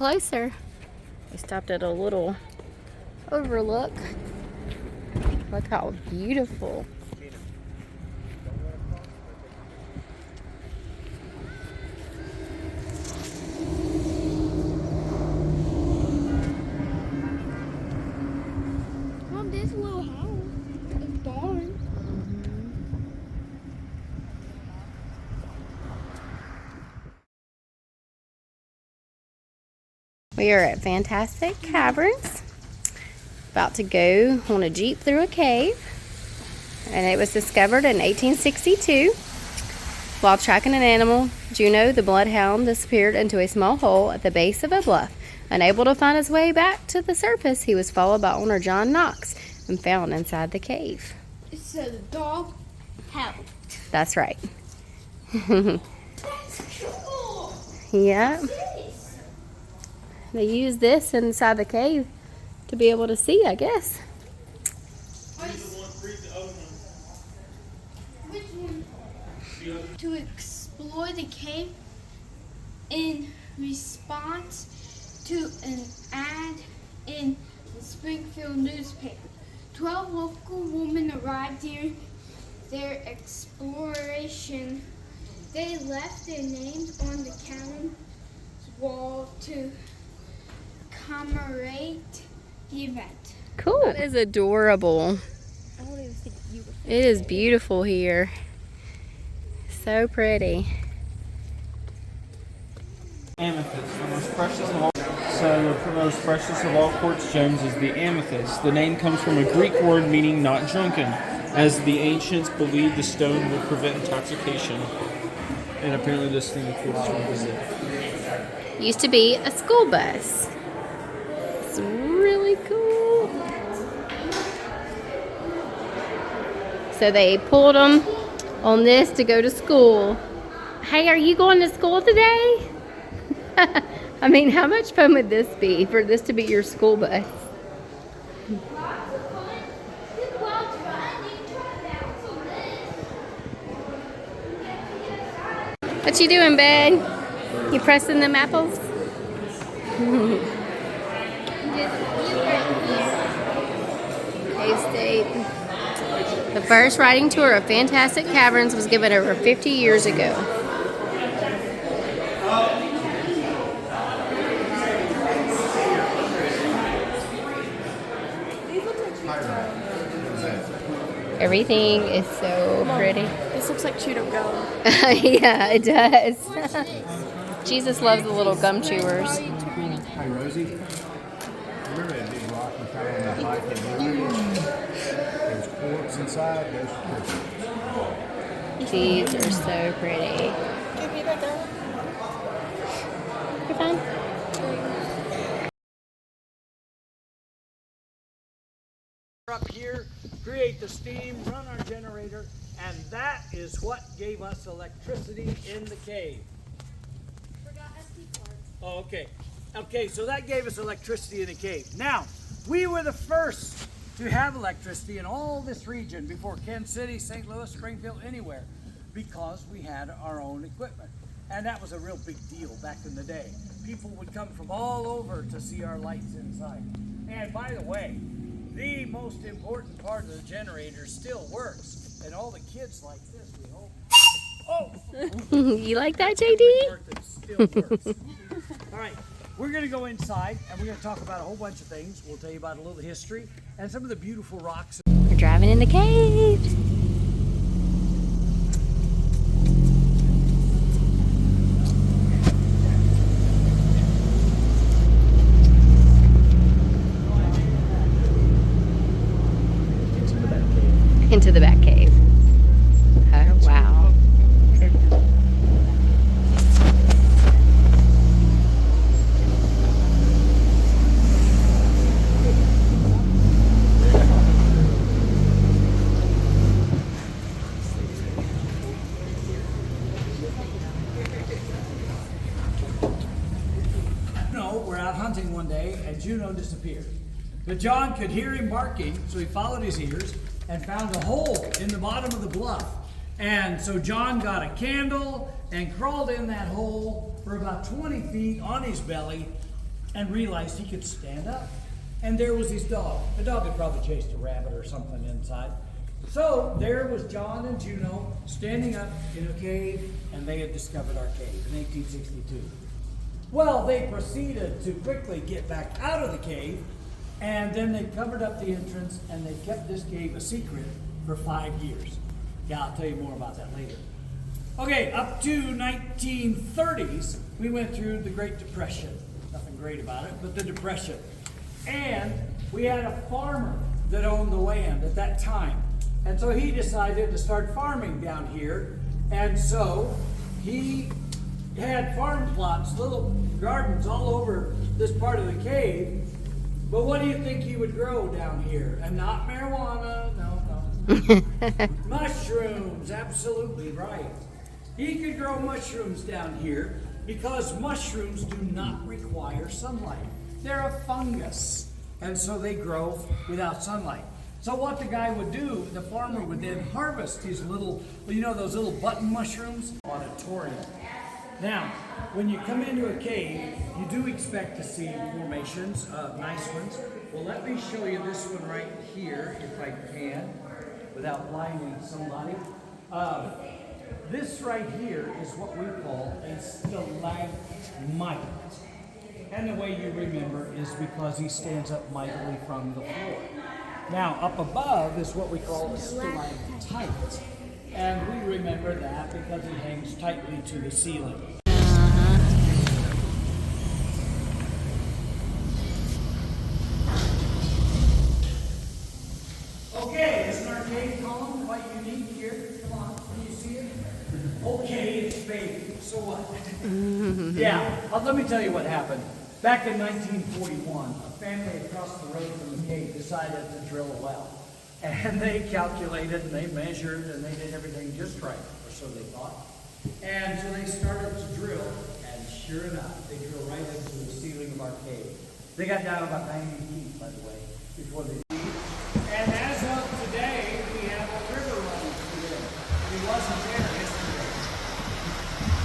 Closer. We stopped at a little overlook. Look how beautiful. Mom, this little house is barn. We are at Fantastic Caverns. About to go on a jeep through a cave. And it was discovered in 1862. While tracking an animal, Juno the bloodhound disappeared into a small hole at the base of a bluff. Unable to find his way back to the surface, he was followed by owner John Knox and found inside the cave. So the dog helped. That's right. That's cool. Yeah. What's this? They used this inside the cave to be able to see, I guess. Which one? To explore the cave in response to an ad in the Springfield newspaper. 12 local women arrived during their exploration. They left their names on the cavern wall to commemorate the event. Cool. That is adorable. It is beautiful here. So pretty. Amethyst, the most precious of all. So the most precious of all quartz gems is the amethyst. The name comes from a Greek word meaning not drunken, as the ancients believed the stone would prevent intoxication. And apparently this thing is it. Used to be a school bus. It's really cool. So they pulled them on this to go to school. Hey, are you going to school today? I mean, how much fun would this be for this to be your school bus? What you doing, babe? You pressing them apples? K-State. The first riding tour of Fantastic Caverns was given over 50 years ago. Everything is so pretty. This looks like chewed-up gum. Yeah, it does. Jesus loves the little gum chewers. Hi, Rosie. Remember that big rock we found on that hike in Italy? There's quartz inside. There's quartz. These are so pretty. Give me that gum. You're fine. Up here, create the steam, run our generator, and that is what gave us electricity in the cave. Forgot SD cards. Oh, okay. Okay, so that gave us electricity in the cave. Now, we were the first to have electricity in all this region before Kansas City, St. Louis, Springfield, anywhere, because we had our own equipment. And that was a real big deal back in the day. People would come from all over to see our lights inside. And by the way, the most important part of the generator still works. And all the kids like this, we hope. Oh! You like that, JD? It still works. All right, we're going to go inside and we're going to talk about a whole bunch of things. We'll tell you about a little history and some of the beautiful rocks. We're driving in the cave. Into the back cave. Oh, wow. No, we're out hunting one day and Juno disappeared. But John could hear him barking, so he followed his ears and found a hole in the bottom of the bluff. And so John got a candle and crawled in that hole for about 20 feet on his belly and realized he could stand up. And there was his dog. The dog had probably chased a rabbit or something inside. So there was John and Juno standing up in a cave, and they had discovered our cave in 1862. Well, they proceeded to quickly get back out of the cave, and then they covered up the entrance, and they kept this cave a secret for 5 years. Yeah, I'll tell you more about that later. Okay, up to 1930s, we went through the Great Depression. Nothing great about it, but the Depression. And we had a farmer that owned the land at that time. And so he decided to start farming down here. And so he had farm plots, little gardens all over this part of the cave. But what do you think he would grow down here? And not marijuana, no. Mushrooms, absolutely right. He could grow mushrooms down here because mushrooms do not require sunlight. They're a fungus, and so they grow without sunlight. So what the guy would do, the farmer would then harvest his little, you know, those little button mushrooms? Auditorium. Now, when you come into a cave, you do expect to see formations, nice ones. Well, let me show you this one right here, if I can, without blinding somebody. This right here is what we call a stalagmite. And the way you remember is because he stands up mightily from the floor. Now, up above is what we call a stalactite. And we remember that because it hangs tightly to the ceiling. Okay, isn't our cave column quite unique here? Come on, can you see it? Okay, it's fading. So what? Yeah, let me tell you what happened. Back in 1941, a family across the road from the cave decided to drill a well. And they calculated and they measured and they did everything just right, or so they thought. And so they started to drill, and sure enough, they drilled right into the ceiling of our cave. They got down about 90 feet, by the way, before they And as of today, we have a river running through there. It wasn't there yesterday.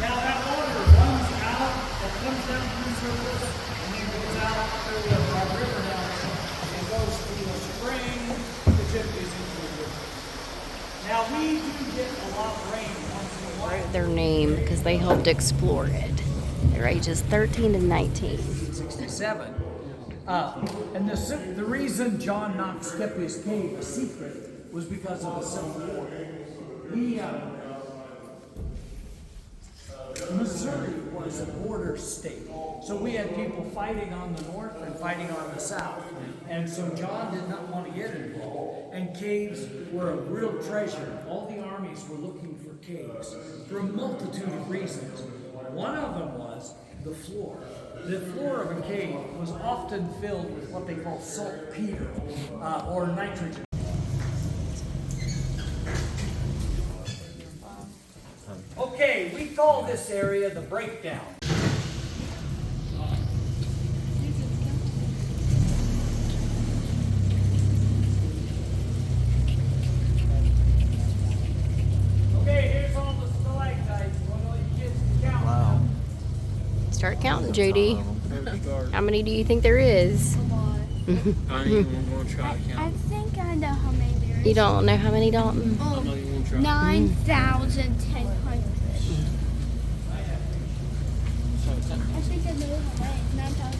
Now that water runs out, it comes down through the surface, and then goes out through our river down there, and goes through a spring, which empties into the river. Now we do get a lot of rain once in a while. Wrote their name because they helped explore it. Their ages 13 and 19. 1967. And the reason John Knox kept his cave a secret was because of the Civil War. Missouri was a border state, so we had people fighting on the north and fighting on the south. And so John did not want to get involved, and caves were a real treasure. All the armies were looking for caves for a multitude of reasons. One of them was the floor. The floor of a cave was often filled with what they call saltpeter or nitrogen. Okay, we call this area the breakdown. Okay, here's all the stalactites. Want all you kids to count? Wow. Start counting, Judy. How many do you think there is? A lot. I ain't even gonna try to I count. think I know how many there is. You don't know how many, Dalton? I'm not even gonna try. 9,100. I think I know how many. 9,000.